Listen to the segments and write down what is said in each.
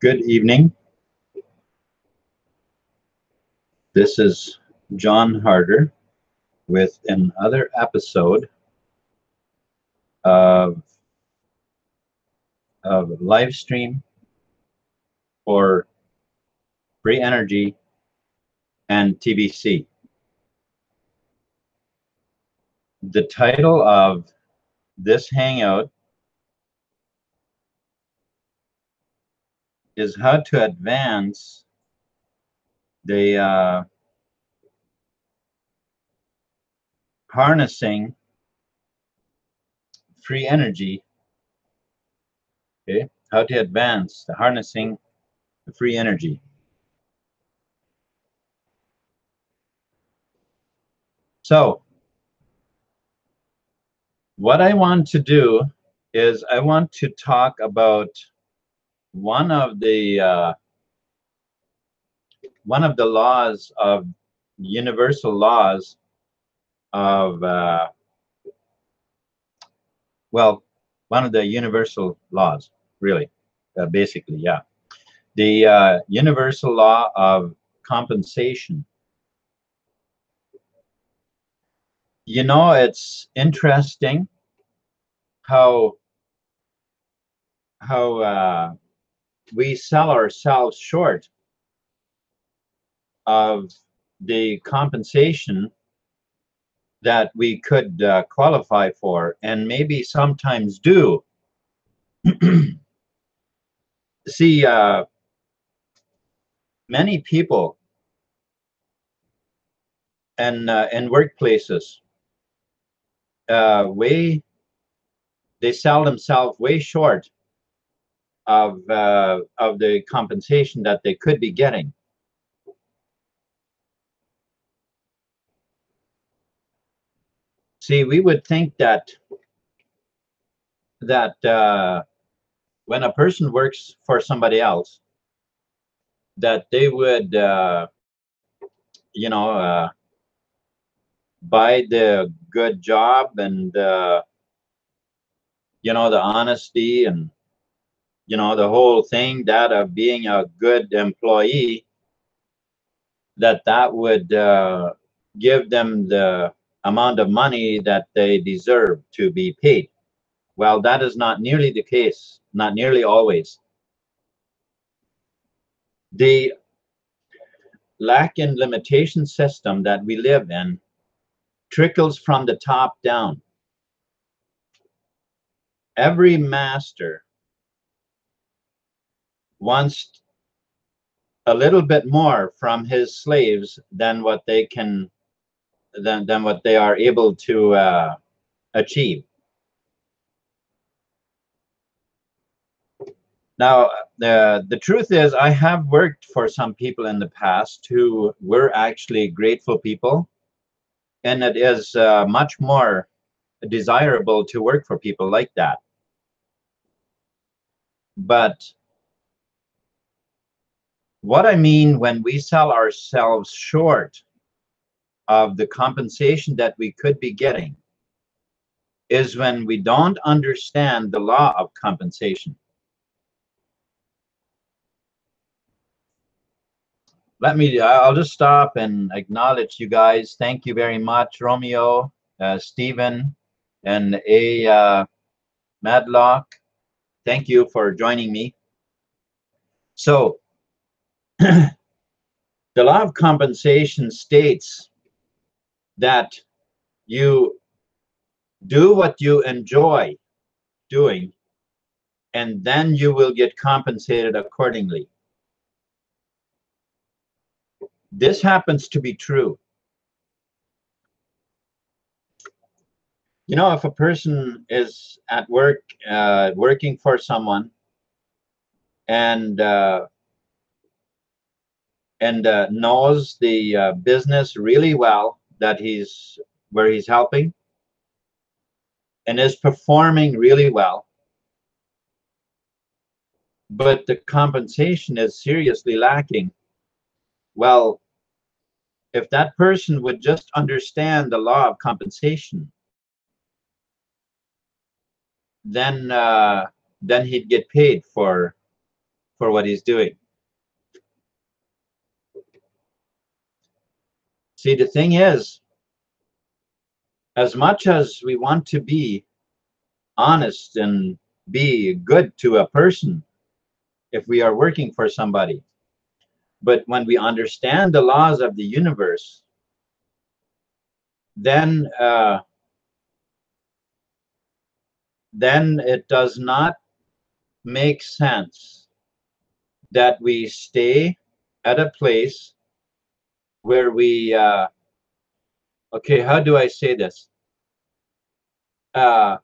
Good evening. This is John Harder with another episode of live stream for free energy and TBC. The title of this hangout is how to advance the harnessing free energy. Okay, how to advance the harnessing the free energy. So what I want to do is I want to talk about one of the laws of universal laws of well, one of the universal laws, really, basically, yeah, the universal law of compensation. You know, it's interesting how we sell ourselves short of the compensation that we could qualify for, and maybe sometimes do. See, many people and in workplaces, they sell themselves way short of the compensation that they could be getting. See, we would think that when a person works for somebody else, that they would you know, buy the good job and you know, the honesty and you know, the whole thing, that of being a good employee, that would give them the amount of money that they deserve to be paid. Well, that is not nearly the case, not nearly always. The lack and limitation system that we live in trickles from the top down. Every master wants a little bit more from his slaves than what they can than what they are able to achieve. Now, the truth is, I have worked for some people in the past who were actually grateful people, and it is much more desirable to work for people like that. But what I mean when we sell ourselves short of the compensation that we could be getting is when we don't understand the law of compensation. I'll just stop and acknowledge you guys. Thank you very much, Romeo, Stephen, and Madlock. Thank you for joining me. So, the law of compensation states that you do what you enjoy doing, and then you will get compensated accordingly. This happens to be true. You know, if a person is at work, working for someone, and knows the business really well that where he's helping, and is performing really well, but the compensation is seriously lacking, well, if that person would just understand the law of compensation, then he'd get paid for for what he's doing. See, the thing is, as much as we want to be honest and be good to a person, if we are working for somebody, but when we understand the laws of the universe, then it does not make sense that we stay at a place where we okay, how do I say this? I'm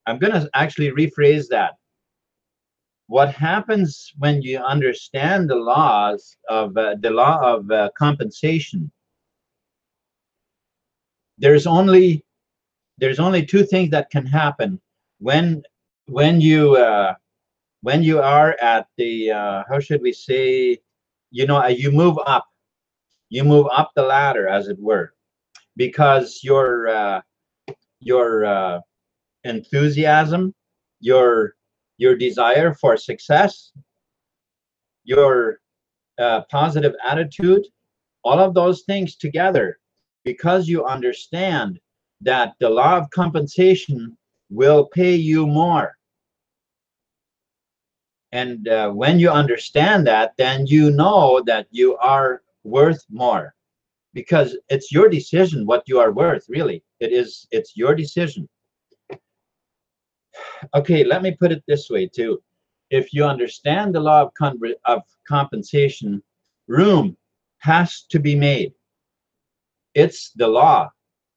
gonna actually rephrase that. What happens when you understand the laws of the law of compensation? There's only two things that can happen when you when you are at the how should we say, you know, you move up the ladder, as it were, because your enthusiasm, your desire for success, your positive attitude, all of those things together, because you understand that the law of compensation will pay you more. And when you understand that, then you know that you are worth more, because it's your decision what you are worth. Really, it's your decision. Okay, let me put it this way too. If you understand the law of compensation, room has to be made. It's the law.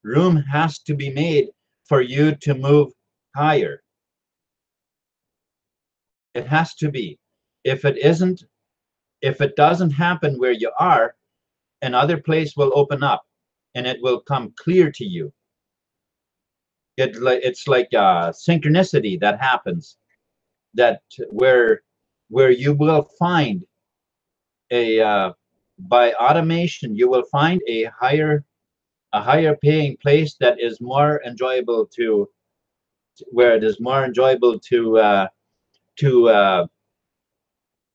Room has to be made for you to move higher. It has to be. If it isn't, if it doesn't happen where you are, another place will open up and it will come clear to you. It's like synchronicity that happens, that where you will find a by automation, you will find a higher paying place that is more enjoyable to, where it is more enjoyable to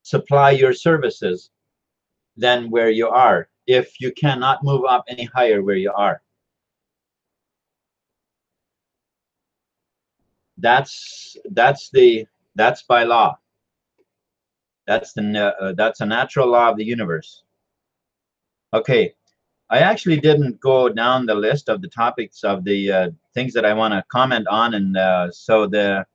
supply your services than where you are, if you cannot move up any higher where you are. That's by law. That's a natural law of the universe. Okay, I actually didn't go down the list of the topics of the things that I want to comment on, and so the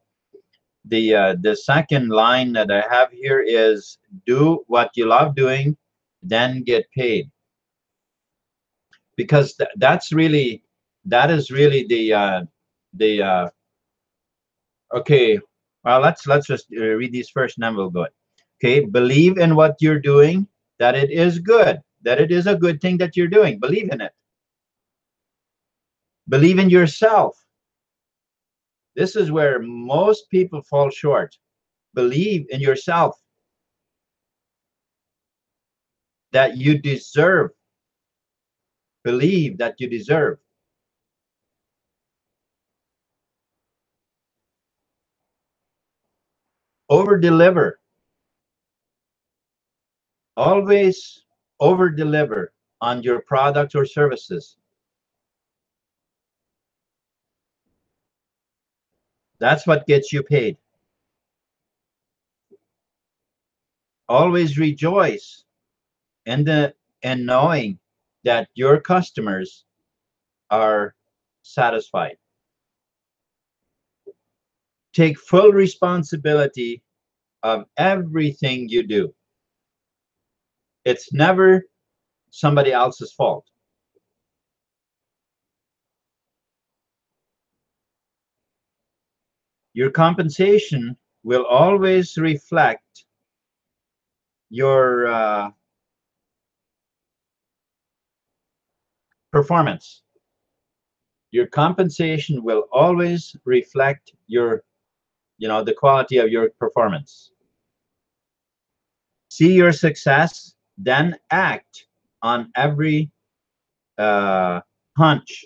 second line that I have here is, do what you love doing, then get paid. Because that is really the okay, well, let's just read these first, and then we'll go. Okay, believe in what you're doing, that it is good, that it is a good thing that you're doing. Believe in it. Believe in yourself. This is where most people fall short. Believe in yourself, that you deserve. Believe that you deserve. Over deliver. Always over deliver on your product or services. That's what gets you paid. Always rejoice in knowing that your customers are satisfied. Take full responsibility of everything you do. It's never somebody else's fault. Your compensation will always reflect your performance. Your compensation will always reflect your, the quality of your performance. See your success, then act on every hunch.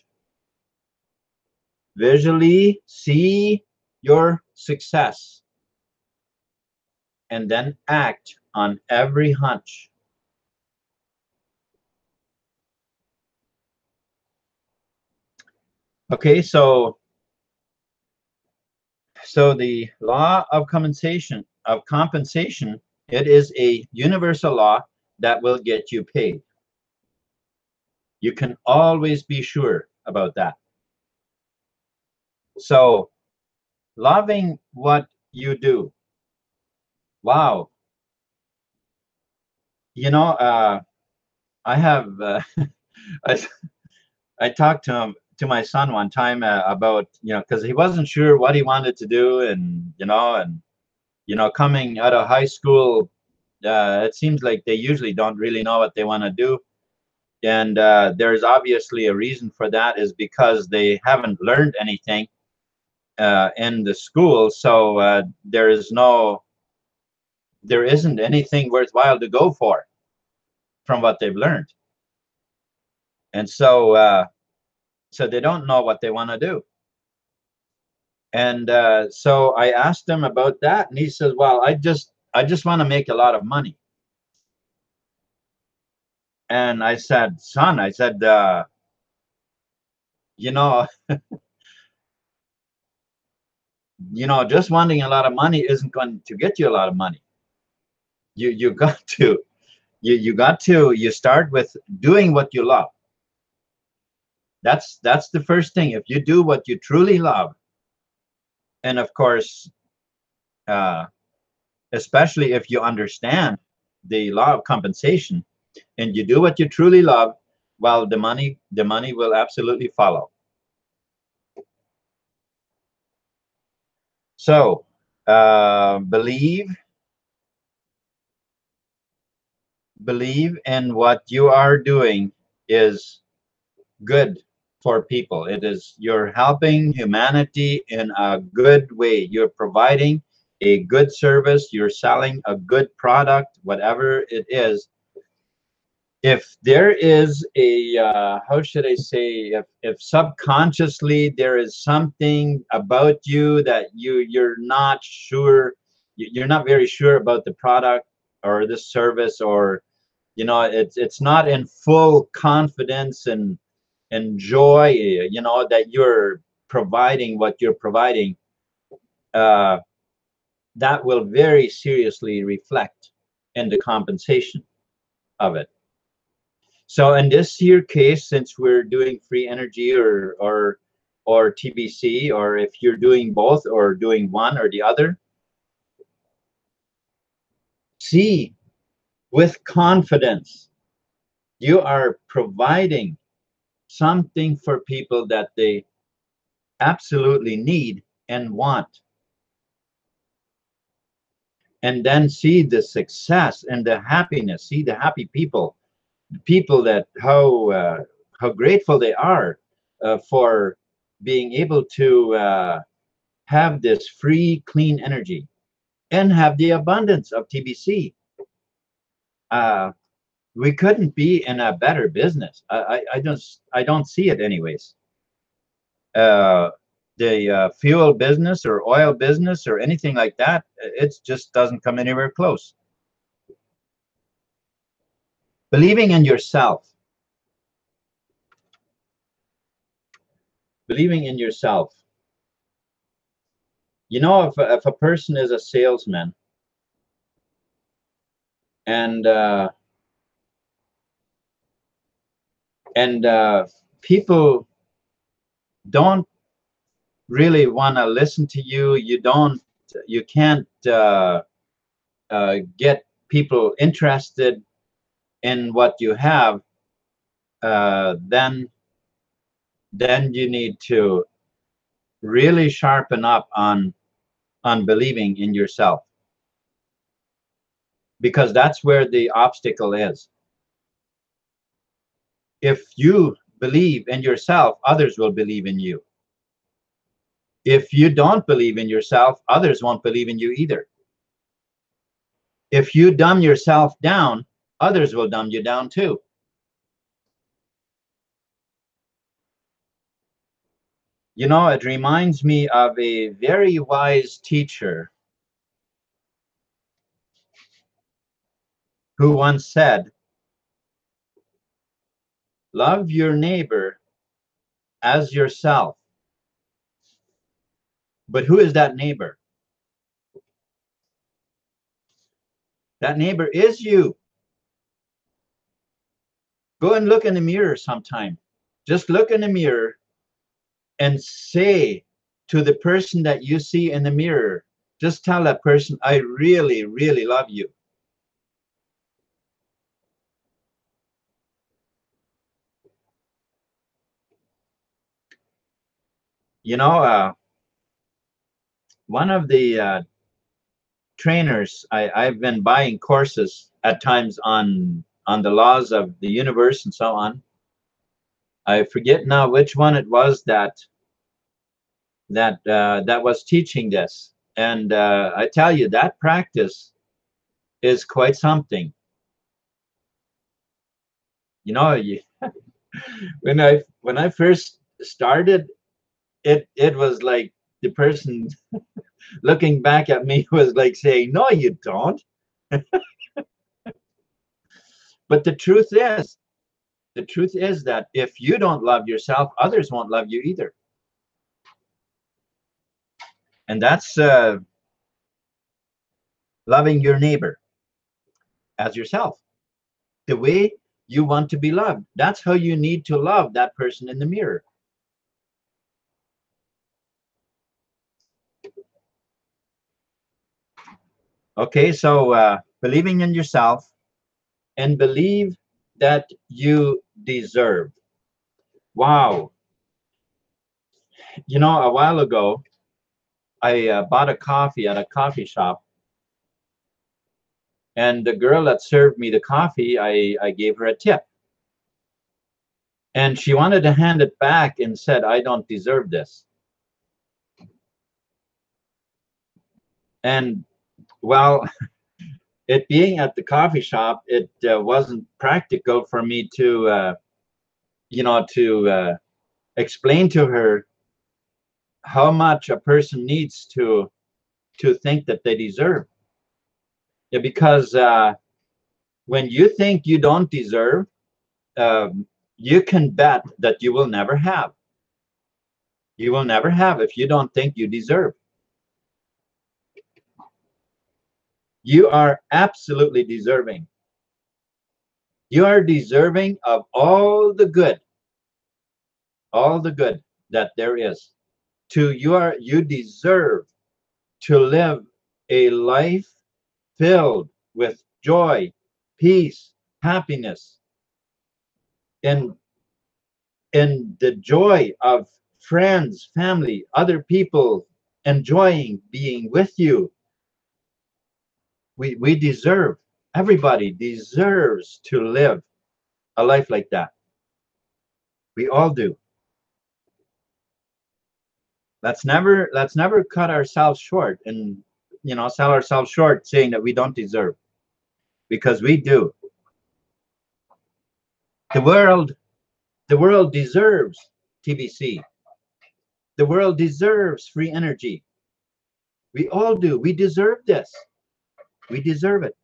Visually see your success. and then act on every hunch. Okay, so the law of compensation, it is a universal law that will get you paid. You can always be sure about that. So loving what you do. Wow. You know, I have I, I talked to my son one time about, because he wasn't sure what he wanted to do, and coming out of high school, it seems like they usually don't really know what they want to do. And there's obviously a reason for that, is because they haven't learned anything in the school. So there isn't anything worthwhile to go for from what they've learned. And so they don't know what they want to do. And so I asked him about that, and he says, well, I just want to make a lot of money. And I said, son, you know, just wanting a lot of money isn't going to get you a lot of money. You got to you start with doing what you love. That's the first thing. If you do what you truly love, and of course, especially if you understand the law of compensation, and you do what you truly love, well, the money will absolutely follow. So believe in what you are doing is good for people. It is, you're helping humanity in a good way. You're providing a good service. You're selling a good product, whatever it is. If there is a how should I say, if subconsciously there is something about you that you're not sure, you're not very sure about the product or the service, or it's not in full confidence and joy, that you're providing what you're providing, that will very seriously reflect in the compensation of it. So in this here case, since we're doing free energy or TBC, or if you're doing both or doing one or the other, see with confidence you are providing something for people that they absolutely need and want. And then see the success and the happiness, see the happy people that how grateful they are for being able to have this free clean energy and have the abundance of TBC. We couldn't be in a better business. I don't see it anyways. The fuel business or oil business or anything like that, it just doesn't come anywhere close. Believing in yourself. Believing in yourself. If a person is a salesman and people don't really want to listen to you, you can't get people interested in what you have, then you need to really sharpen up on believing in yourself, because that's where the obstacle is. If you believe in yourself, others will believe in you. If you don't believe in yourself, others won't believe in you either. If you dumb yourself down, others will dumb you down too. It reminds me of a very wise teacher who once said, love your neighbor as yourself. But who is that neighbor? That neighbor is you. Go and look in the mirror sometime. Just look in the mirror and say to the person that you see in the mirror, just tell that person, I really, really love you. You know, one of the trainers, I've been buying courses at times on the laws of the universe and so on. I forget now which one it was that was teaching this, and I tell you, that practice is quite something. You know, when I first started, it was like the person looking back at me was like saying, no, you don't. But the truth is that if you don't love yourself, others won't love you either. And that's loving your neighbor as yourself, the way you want to be loved. That's how you need to love that person in the mirror. Okay, so believing in yourself and believe that you deserve. Wow. You know, a while ago, I bought a coffee at a coffee shop, and the girl that served me the coffee, I gave her a tip. And she wanted to hand it back and said, I don't deserve this. And well, it being at the coffee shop, it wasn't practical for me to, to explain to her how much a person needs to think that they deserve. Yeah, because when you think you don't deserve, you can bet that you will never have. You will never have if you don't think you deserve. You are absolutely deserving. You are deserving of all the good that there is. You deserve to live a life filled with joy, peace, happiness, and the joy of friends, family, other people enjoying being with you. We deserve, everybody deserves to live a life like that. We all do. Let's never cut ourselves short and sell ourselves short saying that we don't deserve, because we do. The world deserves TBC. The world deserves free energy. We all do. We deserve this. We deserve it.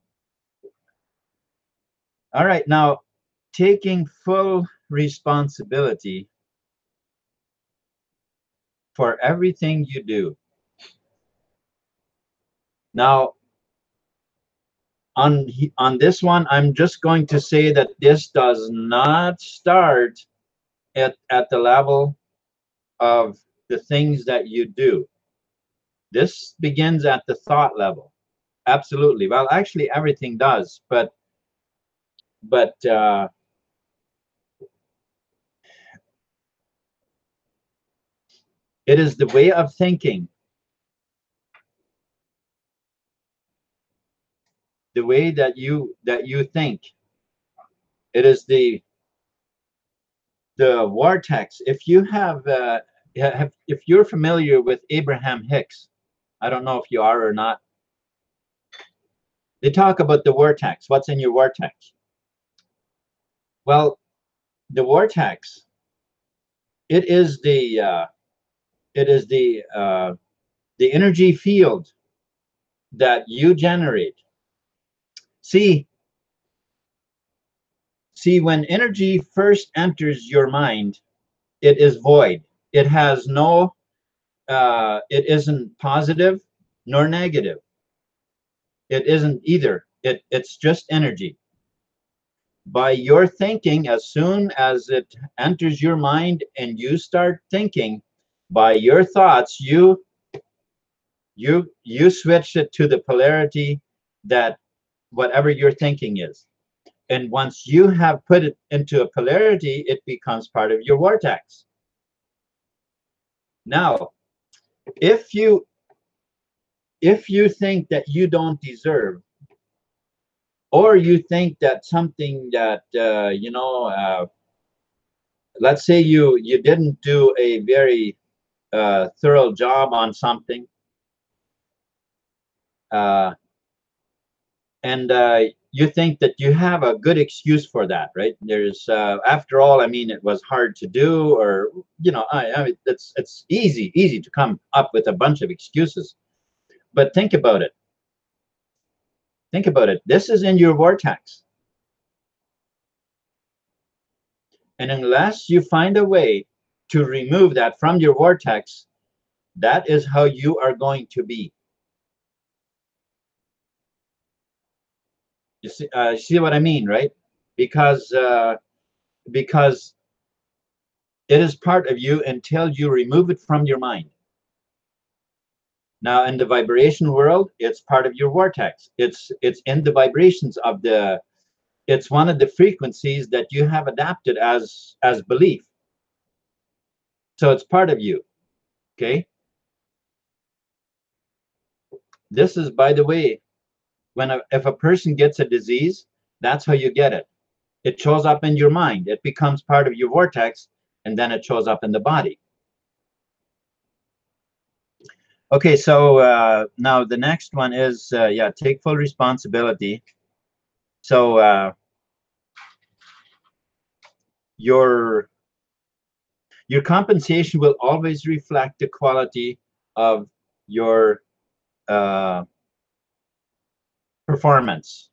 All right, now taking full responsibility for everything you do. Now, on this one, I'm just going to say that this does not start at the level of the things that you do. This begins at the thought level. Absolutely. Well, actually, everything does, but it is the way of thinking, the way that you think. It is the vortex. If you if you're familiar with Abraham Hicks, I don't know if you are or not. They talk about the vortex. What's in your vortex? Well, the vortex, it is the energy field that you generate. See, See, when energy first enters your mind, it is void. It has no, it isn't positive nor negative. It isn't either. It's just energy. By your thinking, as soon as it enters your mind and you start thinking, by your thoughts, you switch it to the polarity that whatever your thinking is. And once you have put it into a polarity, it becomes part of your vortex. Now, if you think that you don't deserve, or you think that something that let's say you didn't do a very thorough job on something, uh, and you think that you have a good excuse for that, right? There's after all, I mean, it was hard to do, or I mean, it's easy to come up with a bunch of excuses. But think about it. Think about it. This is in your vortex. And unless you find a way to remove that from your vortex, that is how you are going to be. You see what I mean, right? Because it is part of you until you remove it from your mind. Now, in the vibration world, it's part of your vortex. It's in the vibrations of the. It's one of the frequencies that you have adapted as belief. So it's part of you. Okay. This is, by the way, if a person gets a disease, that's how you get it. It shows up in your mind. It becomes part of your vortex, and then it shows up in the body. Okay, so now the next one is, take full responsibility. So your compensation will always reflect the quality of your performance.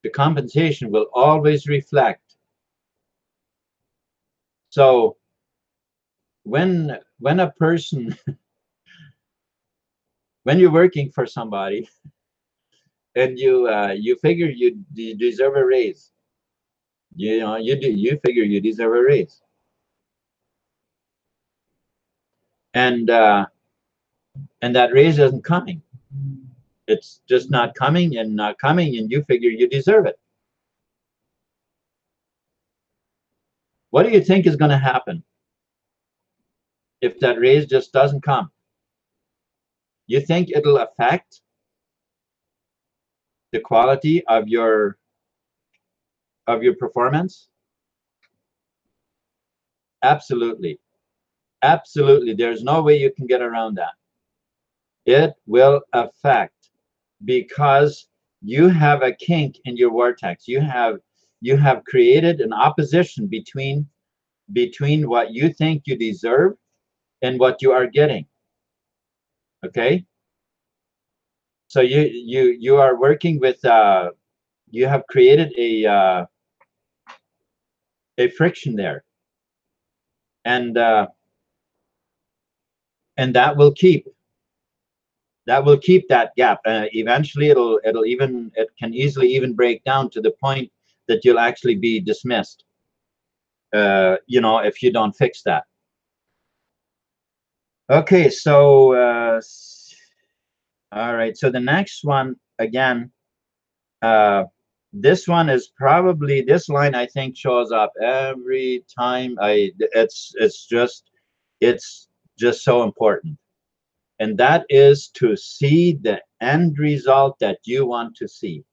The compensation will always reflect. So when a person when you're working for somebody and you figure you deserve a raise, you figure you deserve a raise, and that raise isn't coming. It's just not coming and not coming, and you figure you deserve it. What do you think is going to happen if that raise just doesn't come? You think it'll affect the quality of your performance? Absolutely. Absolutely. There's no way you can get around that. It will affect, because you have a kink in your vortex. You have created an opposition between what you think you deserve and what you are getting. Okay? So you are working with you have created a friction there, and that will keep that gap. Eventually it can easily even break down to the point that you'll actually be dismissed, if you don't fix that. Okay, so all right, so the next one, again, this one is probably, this line I think shows up every time it's just so important. And that is to see the end result that you want to see.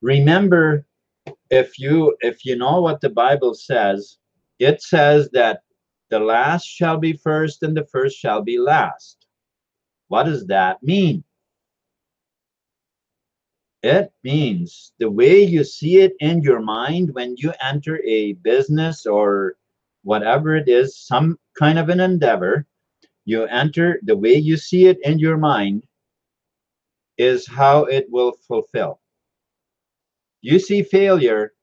Remember, if you know what the Bible says, it says that the last shall be first and the first shall be last. What does that mean? It means the way you see it in your mind when you enter a business or whatever it is, some kind of an endeavor, you enter, the way you see it in your mind, is how it will fulfill. You see failure,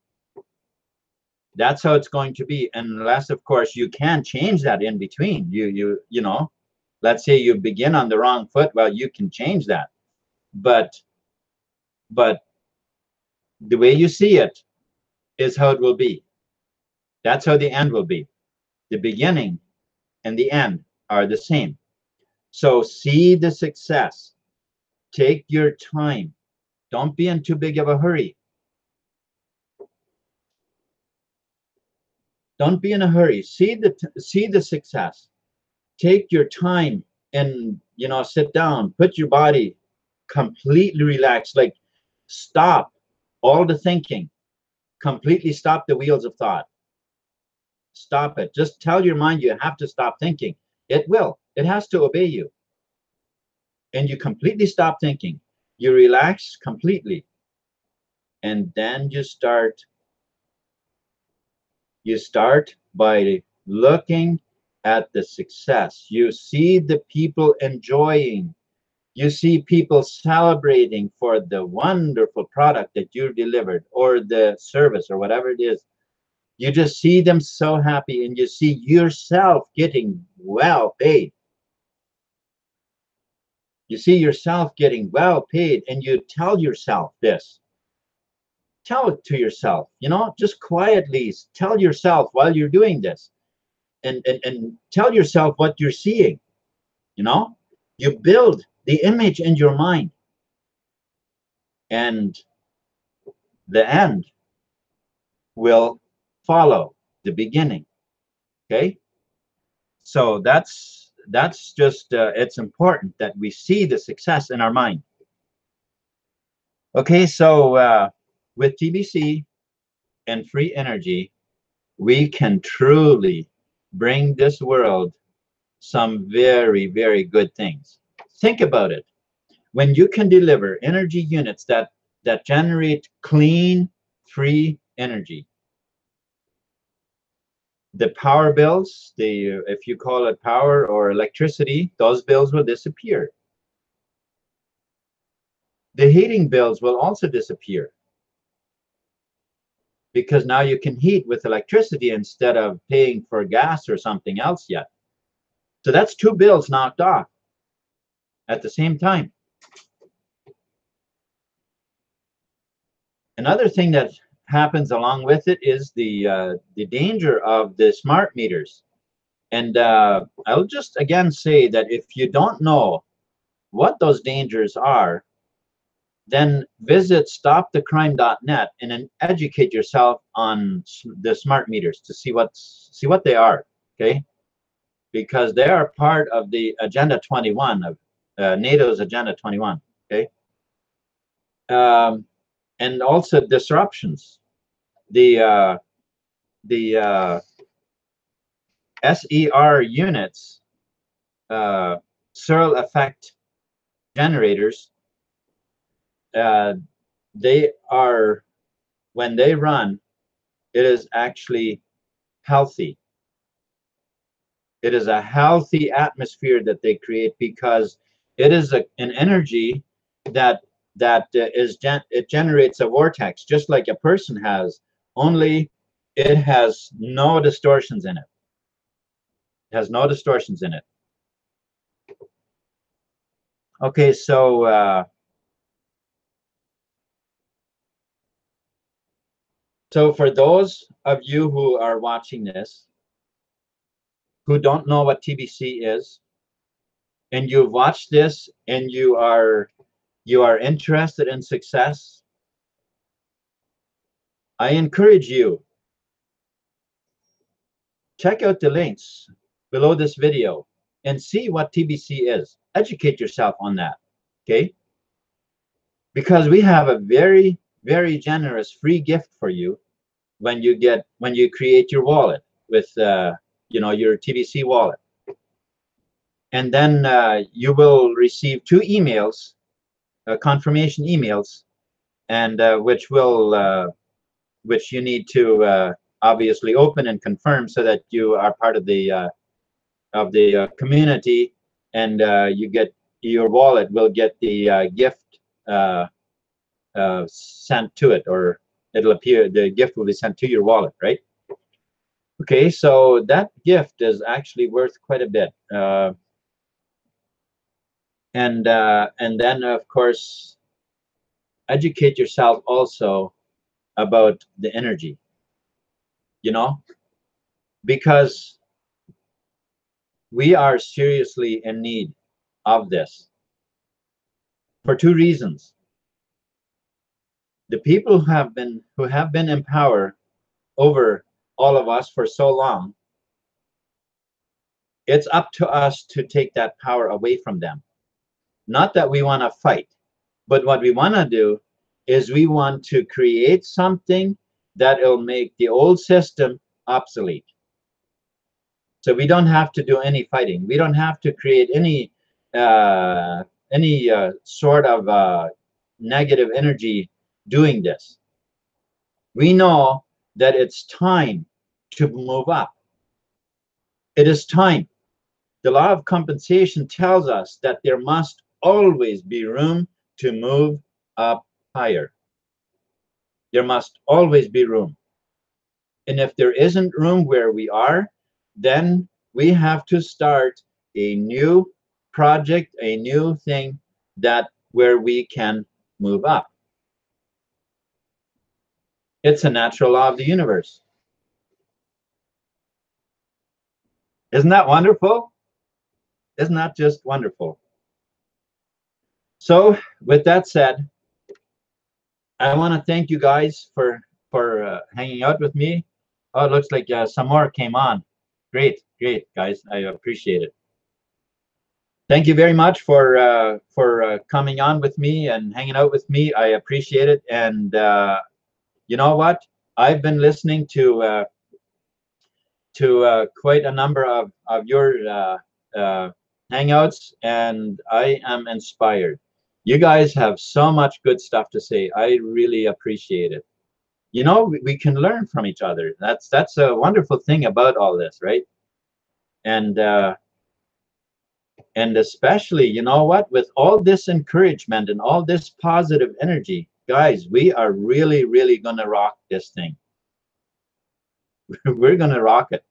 that's how it's going to be, unless of course you can change that in between. You know, let's say you begin on the wrong foot, well, you can change that, but the way you see it is how it will be. That's how the end will be. The beginning and the end are the same. So see the success. Take your time. Don't be in too big of a hurry. Don't be in a hurry. See the success. Take your time and, you know, sit down. Put your body completely relaxed. Like, stop all the thinking. Completely stop the wheels of thought. Stop it. Just tell your mind you have to stop thinking. It will. It has to obey you. And you completely stop thinking. You relax completely. And then you start by looking at the success. You see the people enjoying. You see people celebrating for the wonderful product that you delivered, or the service, or whatever it is. You just see them so happy, and you see yourself getting well paid. You see yourself getting well paid, and you tell yourself this. Tell it to yourself, you know, just quietly tell yourself while you're doing this, and tell yourself what you're seeing. You know, you build the image in your mind, and the end will follow the beginning. Okay, so that's just it's important that we see the success in our mind. Okay, so with TBC and free energy, we can truly bring this world some very, very good things. Think about it. When you can deliver energy units that generate clean, free energy, the power bills, if you call it power or electricity, those bills will disappear. The heating bills will also disappear, because now you can heat with electricity instead of paying for gas or something else yet. So that's 2 bills knocked off at the same time. Another thing that happens along with it is the danger of the smart meters. And I'll just again say that if you don't know what those dangers are, then visit stopthecrime.net and then educate yourself on the smart meters to see what they are. Okay, because they are part of the Agenda 21 of NATO's Agenda 21. Okay, and also disruptions. The SER units, Searle effect generators, they are, when they run, it is actually healthy. It is a healthy atmosphere that they create, because it is an energy that it generates a vortex, just like a person has, only it has no distortions in it. It has no distortions in it. Okay, so so for those of you who are watching this, who don't know what TBC is, and you've watched this and you are interested in success, I encourage you, check out the links below this video and see what TBC is. Educate yourself on that, okay? Because we have a very, very generous free gift for you when you create your wallet with you know, your TBC wallet. And then you will receive 2 emails, confirmation emails, and which you need to obviously open and confirm, so that you are part of the community, and you get, your wallet will get the gift sent to it, or it'll appear, the gift will be sent to your wallet, right? Okay, so that gift is actually worth quite a bit. And then, of course, educate yourself also about the energy, you know, because we are seriously in need of this for two reasons. The people who have been in power over all of us for so long, it's up to us to take that power away from them. Not that we want to fight, but what we want to do is we want to create something that will make the old system obsolete. So we don't have to do any fighting. We don't have to create any sort of negative energy doing this. We know that it's time to move up. It is time. The law of compensation tells us that there must always be room to move up higher. There must always be room. And if there isn't room where we are, then we have to start a new project, a new thing that where we can move up. It's a natural law of the universe. Isn't that wonderful? Isn't that just wonderful? So with that said, I want to thank you guys for hanging out with me. Oh, it looks like some more came on. Great, great, guys. I appreciate it. Thank you very much for coming on with me and hanging out with me. I appreciate it. And you know what? I've been listening to quite a number of your hangouts, and I am inspired. You guys have so much good stuff to say. I really appreciate it. You know, we can learn from each other. That's a wonderful thing about all this, right? And especially, you know what, with all this encouragement and all this positive energy, guys, we are really, really gonna rock this thing. We're gonna rock it.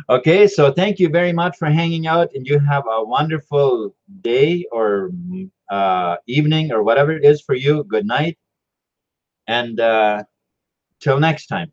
Okay, so thank you very much for hanging out, and you have a wonderful day or evening or whatever it is for you. Good night, and till next time.